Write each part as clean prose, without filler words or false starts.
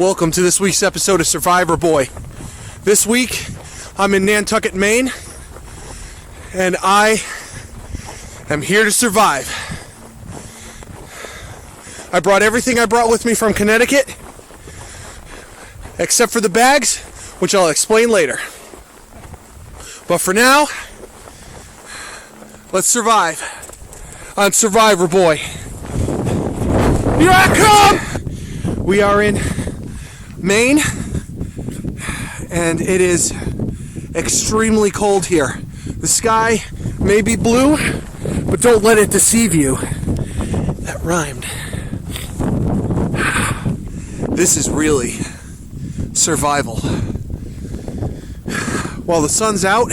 Welcome to this week's episode of SurvivorBoy. This week, I'm in Nantucket, Maine, and I am here to survive. I brought everything I brought with me from Connecticut, except for the bags, which I'll explain later. But for now, let's survive on SurvivorBoy. Here I come! We are in Maine, and it is extremely cold here. The sky may be blue, but don't let it deceive you. That rhymed. This is really survival. While the sun's out,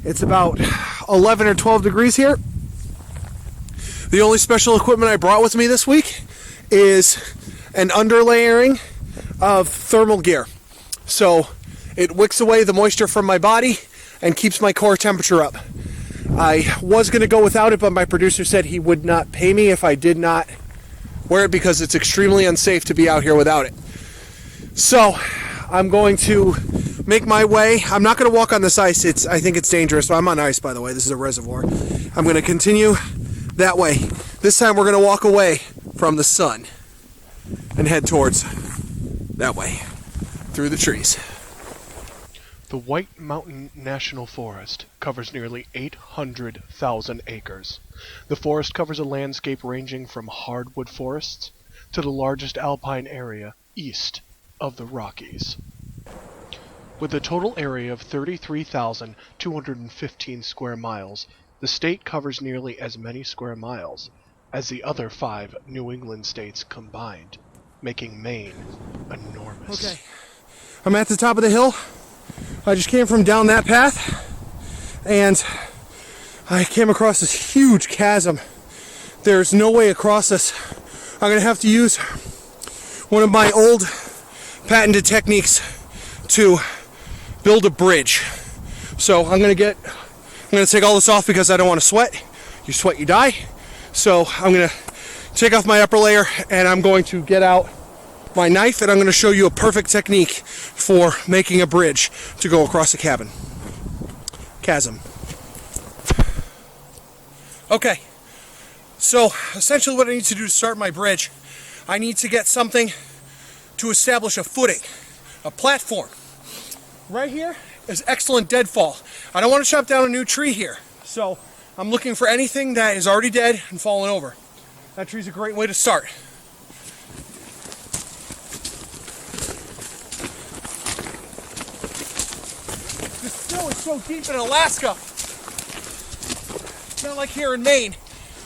it's about 11 or 12 degrees here. The only special equipment I brought with me this week is an underlayering of thermal gear. So it wicks away the moisture from my body and keeps my core temperature up. I was going to go without it, but my producer said he would not pay me if I did not wear it because it's extremely unsafe to be out here without it. So I'm going to make my way. I'm not going to walk on this ice. I think it's dangerous. I'm on ice, by the way. This is a reservoir. I'm going to continue that way. This time we're going to walk away from the sun and head towards that way through the trees. The White Mountain National Forest covers nearly 800,000 acres. The forest covers a landscape ranging from hardwood forests to the largest alpine area east of the Rockies. With a total area of 33,215 square miles, the state covers nearly as many square miles as the other 5 New England states combined, making Maine enormous. Okay, I'm at the top of the hill. I just came from down that path, and I came across this huge chasm. There's no way across this. I'm gonna have to use one of my old patented techniques to build a bridge. So I'm gonna take all this off because I don't want to sweat. You sweat, you die. So I'm gonna take off my upper layer, and I'm going to get out my knife, and I'm going to show you a perfect technique for making a bridge to go across a chasm. Okay, so essentially what I need to do to start my bridge, I need to get something to establish a footing, a platform. Right here is excellent deadfall. I don't want to chop down a new tree here, so I'm looking for anything that is already dead and fallen over. That tree's a great way to start. The snow is so deep in Alaska. It's not like here in Maine.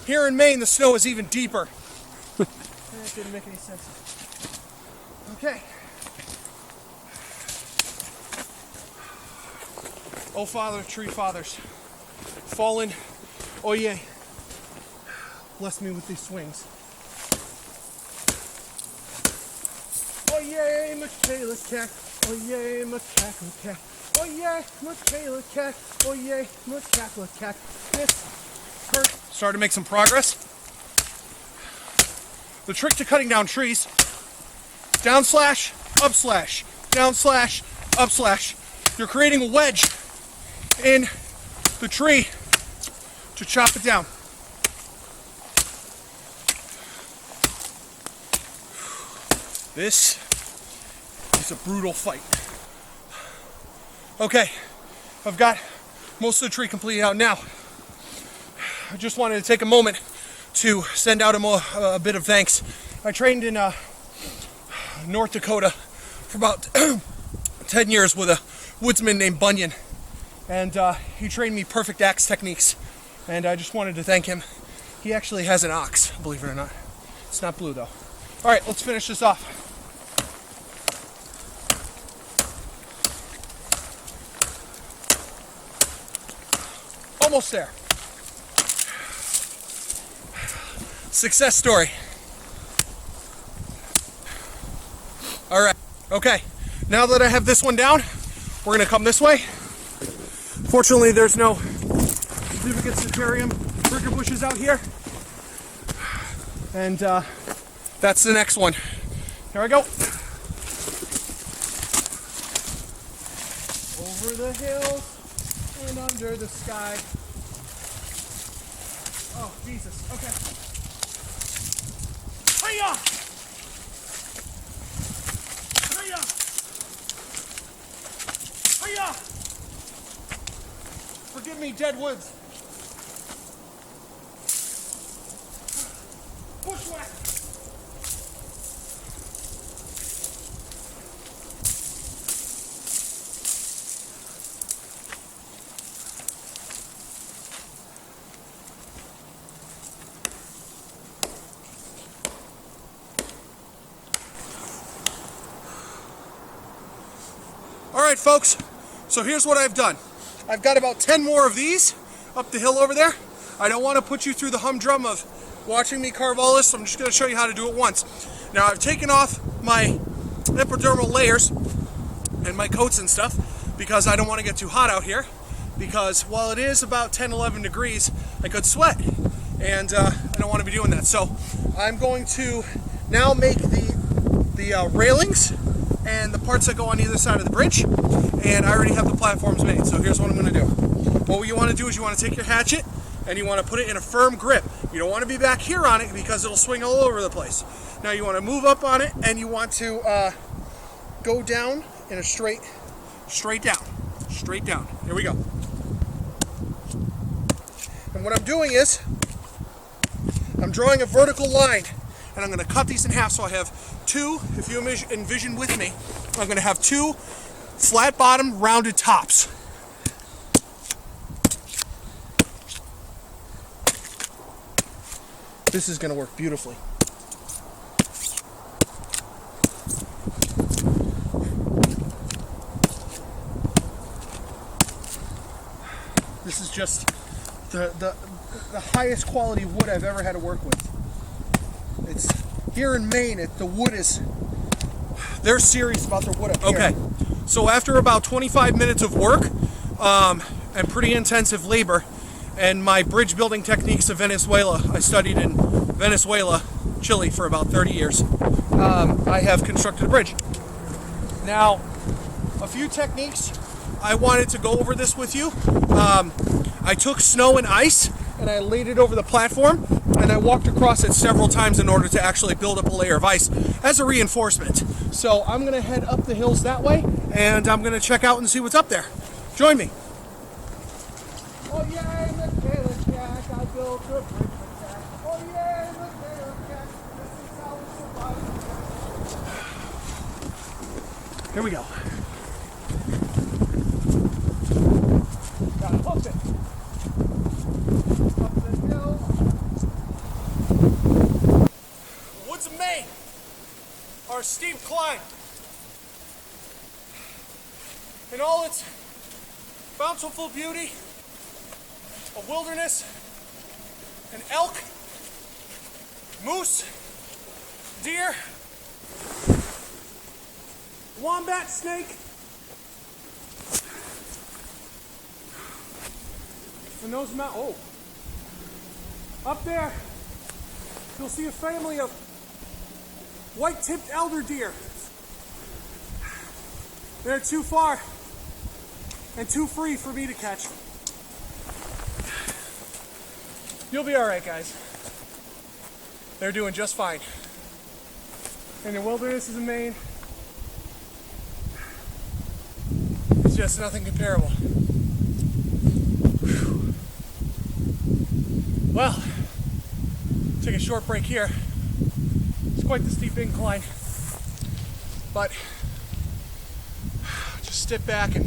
Here in Maine, the snow is even deeper. That didn't make any sense. Okay. Oh, Father, tree fathers, fallen, oh yay, bless me with these swings. Oh yay, Michaela cat, oh yay, Michaela cat, oh yay, Michaela cat, oh yay, Michaela cat. This hurt. Started to make some progress. The trick to cutting down trees, down slash, up slash, down slash, up slash. You're creating a wedge in the tree to chop it down. This is a brutal fight. Okay, I've got most of the tree completed out now. I just wanted to take a moment to send out a bit of thanks. I trained in North Dakota for about 10 years with a woodsman named Bunyan. And he trained me perfect axe techniques, and I just wanted to thank him. He actually has an ox, believe it or not. It's not blue though. All right, let's finish this off. Almost there. Success story. All right, okay. Now that I have this one down, we're gonna come this way. Fortunately, there's no significant Citarium bricker bushes out here. And that's the next one. Here I go. the hills and under the sky. Oh, Jesus. Okay. Hiya! Hiya! Hiya! Forgive me, dead woods. Bushwhack! Alright folks, so here's what I've done. I've got about 10 more of these up the hill over there. I don't want to put you through the humdrum of watching me carve all this, so I'm just going to show you how to do it once. Now I've taken off my epidermal layers and my coats and stuff because I don't want to get too hot out here, because while it is about 10-11 degrees, I could sweat, and I don't want to be doing that. So I'm going to now make the railings and the parts that go on either side of the bridge, and I already have the platforms made. So here's what I'm going to do. What you want to do is you want to take your hatchet and you want to put it in a firm grip. You don't want to be back here on it because it'll swing all over the place. Now you want to move up on it and you want to go down in a straight down. Here we go. And what I'm doing is I'm drawing a vertical line, and I'm going to cut these in half so I have two, if you envision with me, I'm going to have two flat bottom rounded tops. This is going to work beautifully. This is just the highest quality wood I've ever had to work with. It's here in Maine. The wood is, they're serious about their wood up here. Okay, so after about 25 minutes of work and pretty intensive labor, and my bridge building techniques of Venezuela, I studied in Venezuela, Chile for about 30 years, I have constructed a bridge. Now, a few techniques, I wanted to go over this with you. I took snow and ice and I laid it over the platform, and I walked across it several times in order to actually build up a layer of ice as a reinforcement. So I'm gonna head up the hills that way, and I'm gonna check out and see what's up there. Join me. Oh yeah, in the Taylor Jack, I built a bridge attack. Oh yeah, in the Taylor Jack, this is how we survive. Here we go. Gotta hook it. Up the hill. The woods of Maine are a steep climb. In all its bountiful beauty, a wilderness, an elk, moose, deer, wombat, snake, and those mountains. Oh, up there, you'll see a family of white-tipped elder deer. They're too far and too free for me to catch. You'll be all right, guys. They're doing just fine. And the wildernesses of Maine, it's just nothing comparable. Whew. Well, take a short break here. It's quite the steep incline, but just step back and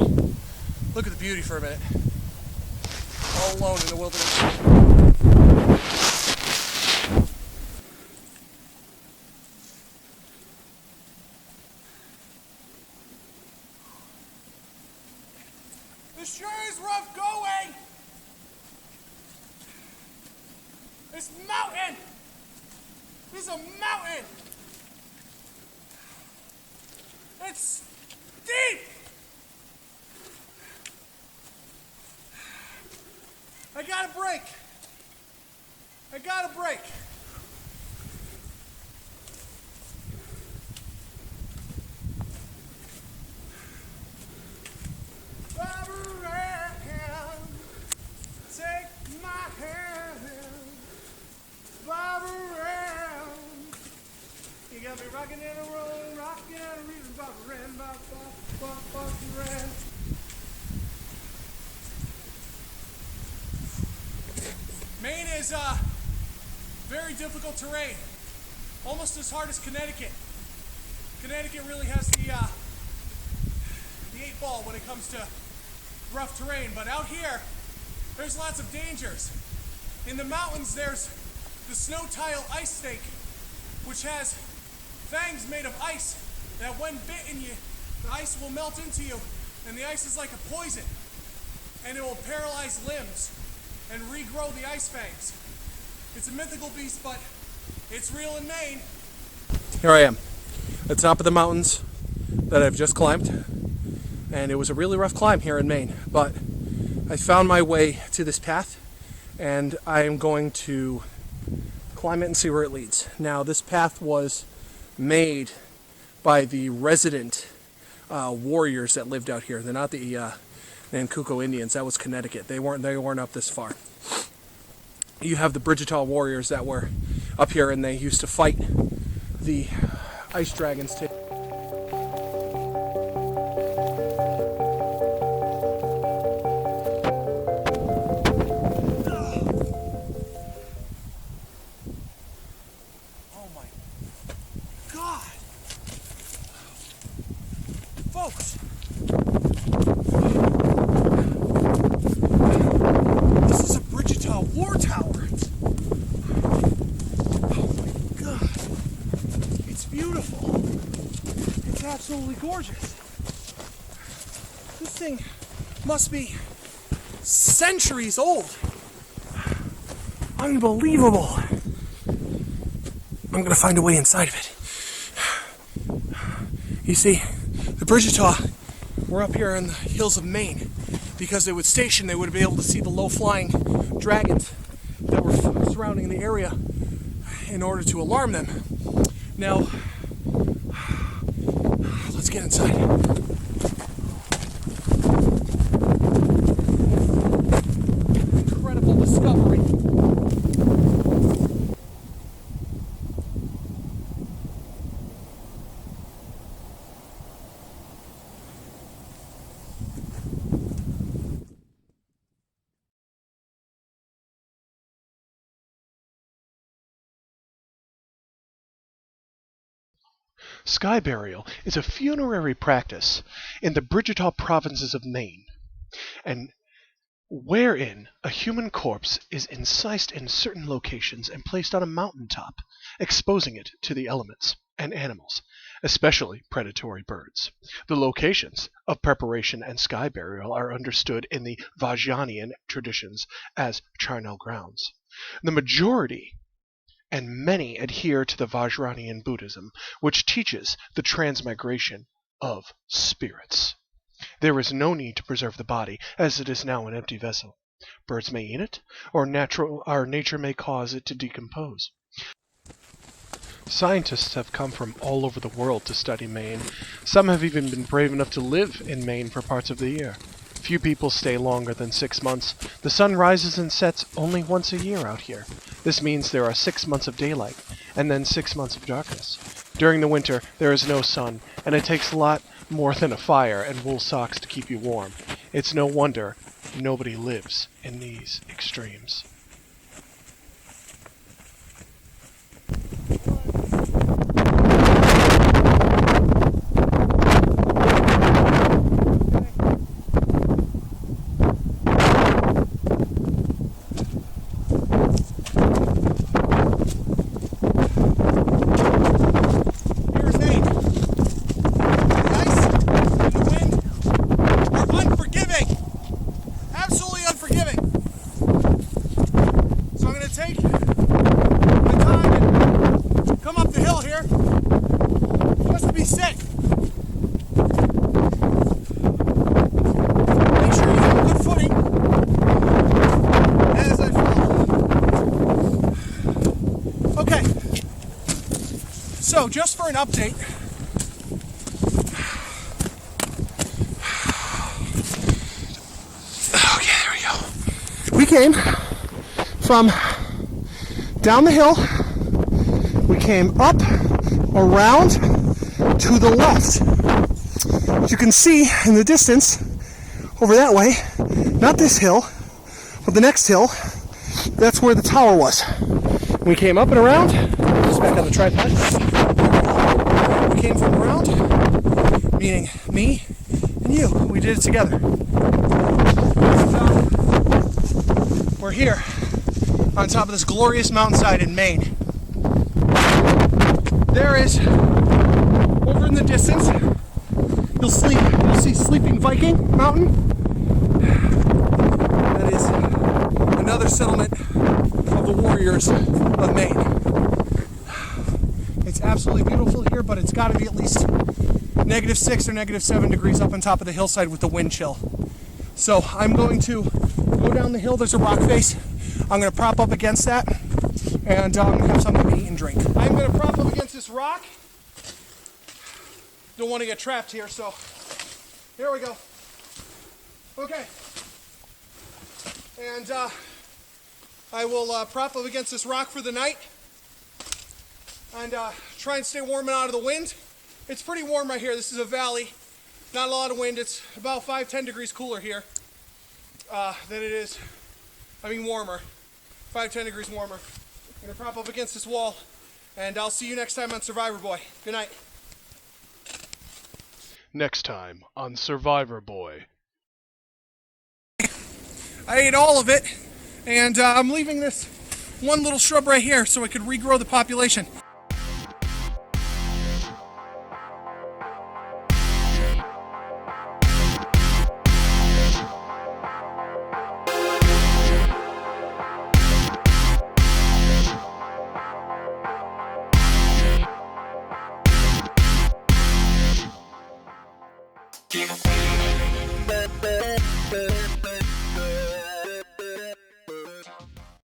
look at the beauty for a minute. All alone in the wilderness. This sure is rough going. This mountain. This is a mountain. It's deep. I got a break. I got a break. Ah! got me rocking and a roll, rocking and a reason about to ran, ran. Maine is very difficult terrain, almost as hard as Connecticut. Connecticut really has the 8-ball when it comes to rough terrain, but out here, there's lots of dangers. In the mountains, there's the snow tile ice snake, which has fangs made of ice that when bitten you, the ice will melt into you, and the ice is like a poison, and it will paralyze limbs and regrow the ice fangs. It's a mythical beast, but it's real in Maine. Here I am, at the top of the mountains that I've just climbed, and it was a really rough climb here in Maine, but I found my way to this path, and I am going to climb it and see where it leads. Now, this path was made by the resident warriors that lived out here. They're not the Nantucket Indians. That was Connecticut. They weren't up this far. You have the Bridgetaw warriors that were up here, and they used to fight the ice dragons too. Oh my God, folks! This is a Bridgetaw war tower. Oh my God. It's beautiful. It's absolutely gorgeous. This thing must be centuries old. Unbelievable. I'm gonna find a way inside of it. You see, the Bridgetaw were up here in the hills of Maine because they would station, they would be able to see the low-flying dragons that were surrounding the area in order to alarm them. Now, let's get inside. Incredible discovery. Sky burial is a funerary practice in the Bridgetaw provinces of Maine, and wherein a human corpse is incised in certain locations and placed on a mountaintop, exposing it to the elements and animals, especially predatory birds. The locations of preparation and sky burial are understood in the Vajrayana traditions as charnel grounds. The majority and many adhere to the Vajrayana Buddhism, which teaches the transmigration of spirits. There is no need to preserve the body, as it is now an empty vessel. Birds may eat it, or nature may cause it to decompose. Scientists have come from all over the world to study Maine. Some have even been brave enough to live in Maine for parts of the year. Few people stay longer than 6 months. The sun rises and sets only once a year out here. This means there are 6 months of daylight, and then 6 months of darkness. During the winter, there is no sun, and it takes a lot more than a fire and wool socks to keep you warm. It's no wonder nobody lives in these extremes. So, just for an update, okay, there we go. We came from down the hill, we came up around to the left. As you can see in the distance, over that way, not this hill, but the next hill, that's where the tower was. We came up and around, just back on the tripod. We came from around, meaning me and you. We did it together. So, we're here on top of this glorious mountainside in Maine. There is, over in the distance, you'll see Sleeping Viking Mountain. That is another settlement of the warriors of Maine. It's absolutely beautiful here, but it's got to be at least -6 or -7 degrees up on top of the hillside with the wind chill. So I'm going to go down the hill. There's a rock face. I'm going to prop up against that, and I'm going to have something to eat and drink. I'm going to prop up against this rock. Don't want to get trapped here, so here we go. Okay. And I will prop up against this rock for the night and try and stay warm and out of the wind. It's pretty warm right here. This is a valley. Not a lot of wind. It's about 5-10 degrees cooler here than it is, warmer. 5-10 degrees warmer. I'm going to prop up against this wall, and I'll see you next time on SurvivorBoy. Good night. Next time on SurvivorBoy. I ate all of it, and I'm leaving this one little shrub right here so it could regrow the population. Yeah.